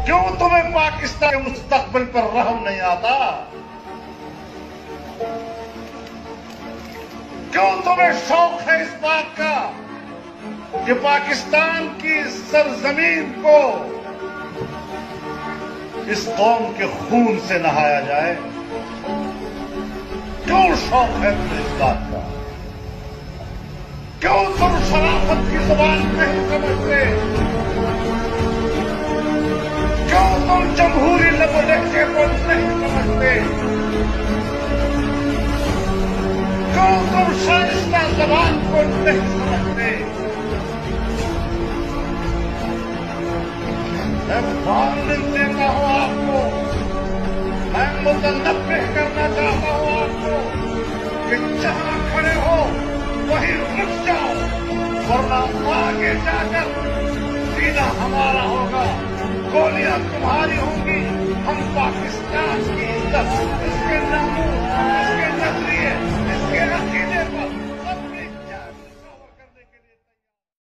کیوں تمہیں پاکستان کے مستقبل پر رحم نہیں آتا؟ کیوں تمہیں شوق ہے اس بات کا کہ پاکستان کی سرزمین کو اس قوم کے خون سے نہایا جائے؟ کیوں شوق ہے تمہیں اس بات کا؟ کیوں تم شرافت کی زبان نہیں سمجھتے؟ کیوں تم جمہوری لب و لہجے کو نہیں سمجھتے؟ کیوں تم شائستہ زبان کو نہیں سمجھتے؟ میں وارننگ دیتا ہوں آپ کو، میں متنبہ کرنا چاہتا ہوں آپ کو کہ جہاں کھڑے ہو وہیں رک جاؤ، ورنہ آگے جا کر سینہ ہمارا ہوگا، گولیاں تمہاری ہوں گی۔